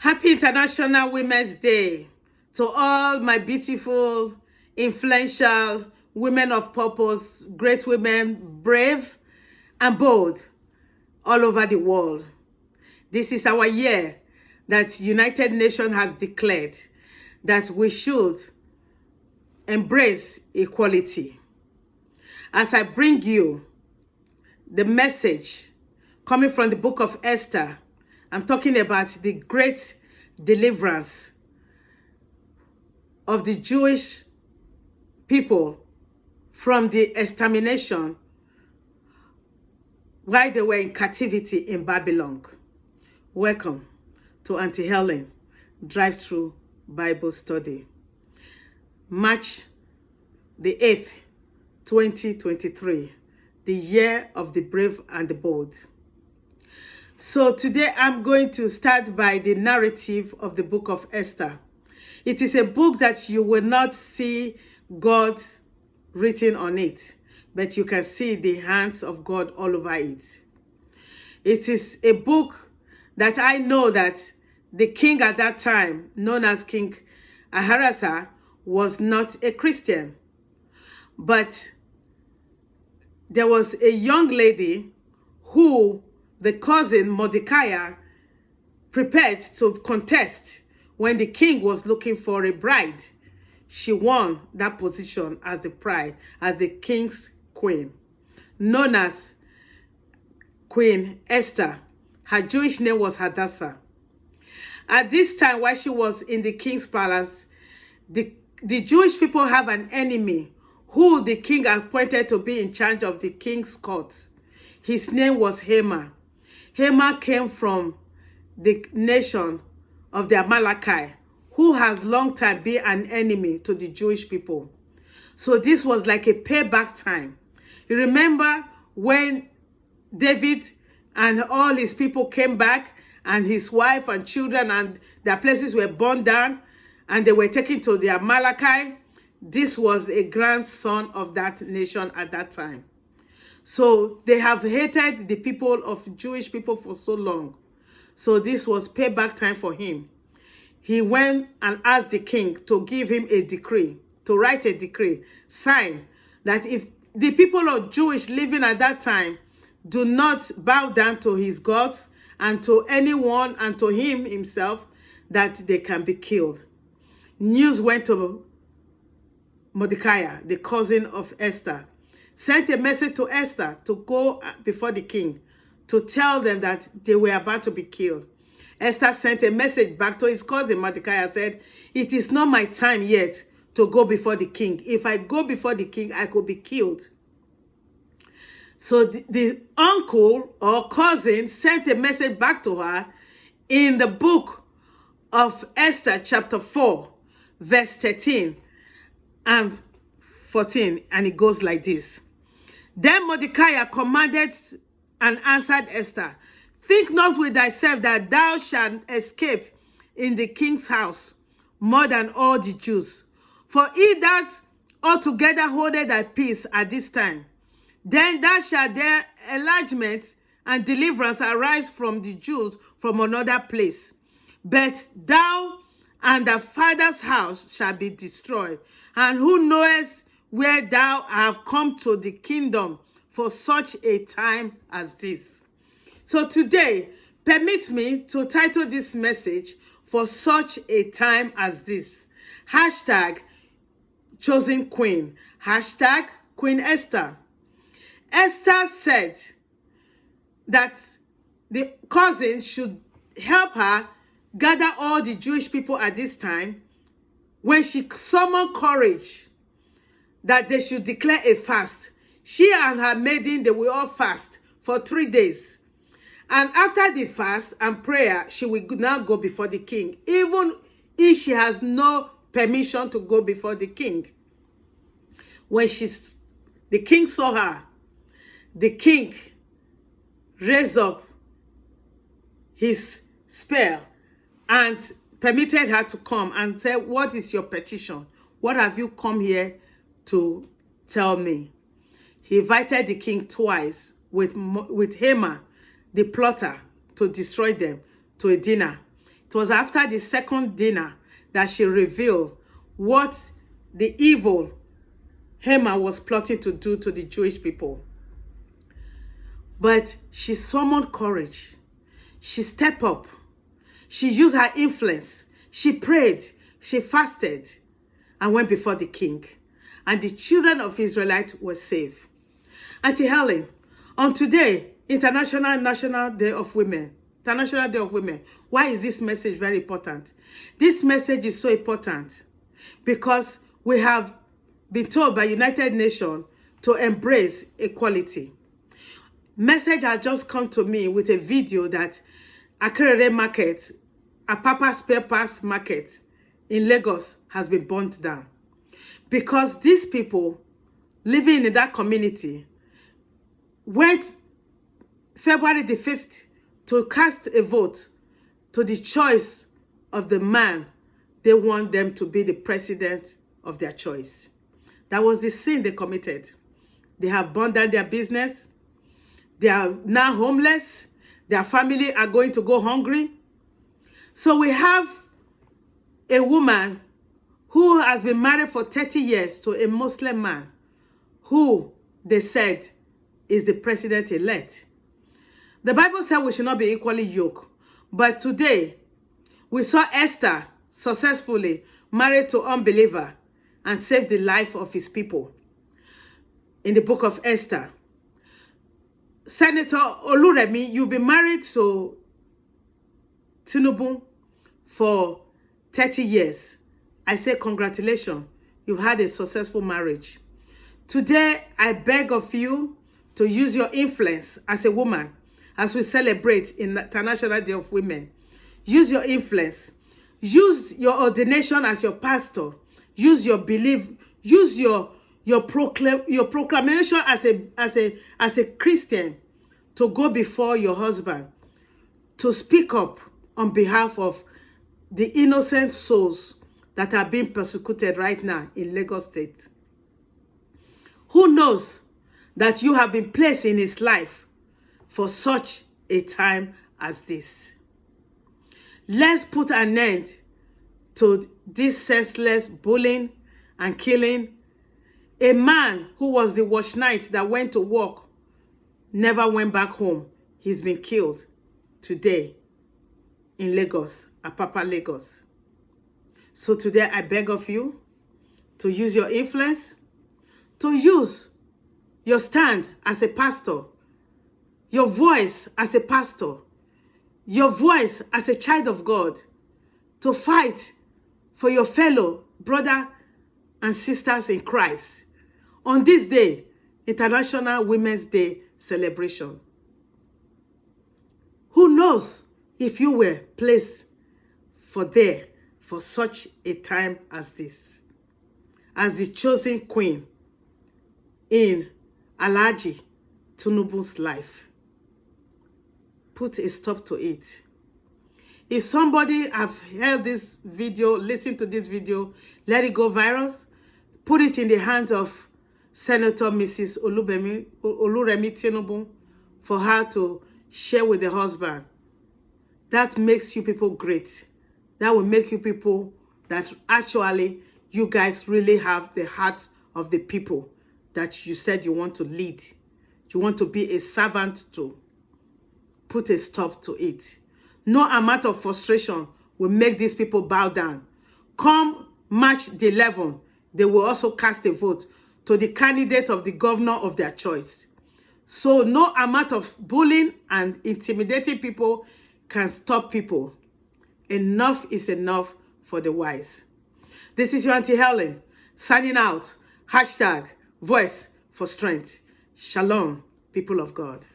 Happy International Women's Day to all my beautiful, influential women of purpose, great women, brave and bold all over the world. This is our year that United Nations has declared that we should embrace equality. As I bring you the message coming from the book of Esther, I'm talking about the great deliverance of the Jewish people from the extermination while they were in captivity in Babylon. Welcome to Auntie Helen Drive-Through Bible Study. March the 8th, 2023, the year of the brave and the bold. So today I'm going to start by the narrative of the book of Esther. It is a book that you will not see God written on it, but you can see the hands of God all over it. It is a book that I know that the king at that time, known as King Ahasuerus, was not a Christian. But there was a young lady who the cousin Mordecai prepared to contest when the king was looking for a bride. She won that position as the bride, as the king's queen, known as Queen Esther. Her Jewish name was Hadassah. At this time, while she was in the king's palace, the Jewish people have an enemy who the king appointed to be in charge of the king's court. His name was Haman. Haman came from the nation of the Amalekite, who has long time been an enemy to the Jewish people. So this was like a payback time. You remember when David and all his people came back, and his wife and children and their places were burned down, and they were taken to the Amalekite. This was a grandson of that nation at that time. So they have hated the people of Jewish people for so long. So this was payback time for him. He went and asked the king to give him a decree, to write a decree, sign that if the people of Jewish living at that time do not bow down to his gods and to anyone and to him himself, that they can be killed. News went to Mordecai, the cousin of Esther, sent a message to Esther to go before the king to tell them that they were about to be killed. Esther sent a message back to his cousin Mordecai and said, "It is not my time yet to go before the king. If I go before the king, I could be killed." So the uncle or cousin sent a message back to her in the book of Esther chapter 4, verse 13 and 14, and it goes like this. Then Mordecai commanded and answered Esther, "Think not with thyself that thou shalt escape in the king's house more than all the Jews. For he that altogether holdeth thy peace at this time, then thou shalt their enlargement and deliverance arise from the Jews from another place. But thou and thy father's house shall be destroyed. And who knoweth where thou have come to the kingdom for such a time as this?" So today, permit me to title this message, "For Such a Time as This." Hashtag chosen queen. Hashtag Queen Esther. Esther said that the cousin should help her gather all the Jewish people at this time. When she summoned courage that they should declare a fast, she and her maiden, they will all fast for 3 days. And after the fast and prayer, she will now go before the king, even if she has no permission to go before the king. When the king saw her, the king raised up his spell and permitted her to come and say, "What is your petition? What have you come here to tell me?" He invited the king twice with Haman, the plotter, to destroy them, to a dinner. It It was after the second dinner that she revealed what the evil Haman was plotting to do to the Jewish people. But she summoned courage. She stepped up. She used her influence. She prayed. She fasted and went before the king. And the children of Israelites were saved. Auntie Helen, on today, International Day of Women, why is this message very important? This message is so important because we have been told by United Nations to embrace equality. Message has just come to me with a video that Akerere Market, Apapa Spare Parts Market in Lagos has been burnt down. Because these people living in that community went February the 5th to cast a vote to the choice of the man they want them to be the president of their choice. That was the sin they committed. They have burned down their business. They are now homeless. Their family are going to go hungry. So we have a woman who has been married for 30 years to a Muslim man who they said is the president-elect. The Bible said we should not be equally yoked. But today, we saw Esther successfully married to unbeliever and saved the life of his people in the book of Esther. Senator Oluremi, you've been married to Tinubu for 30 years. I say congratulations. You've had a successful marriage. Today, I beg of you to use your influence as a woman as we celebrate in International Day of Women. Use your influence. Use your ordination as your pastor. Use your belief. Use your proclamation as a Christian to go before your husband to speak up on behalf of the innocent souls that are being persecuted right now in Lagos State. Who knows that you have been placed in his life for such a time as this? Let's put an end to this senseless bullying and killing. A man who was the watch night that went to work never went back home. He's been killed today in Lagos, Apapa, Lagos. So today I beg of you to use your influence, to use your stand as a pastor, your voice as a pastor, your voice as a child of God, to fight for your fellow brother and sisters in Christ on this day, International Women's Day celebration. Who knows if you were placed for such a time as this, as the chosen queen in Alhaji Tinubu's life. Put a stop to it. If somebody have heard this video, listened to this video, let it go viral, put it in the hands of Senator Mrs. Oluremi Tinubu for her to share with the husband. That makes you people great. That will make you people that actually you guys really have the heart of the people that you said you want to lead. You want to be a servant to. Put a stop to it. No amount of frustration will make these people bow down. Come March the 11th, they will also cast a vote to the candidate of the governor of their choice. So no amount of bullying and intimidating people can stop people. Enough is enough for the wise. This is your Auntie Helen, signing out. #Voice for strength. Shalom, people of God.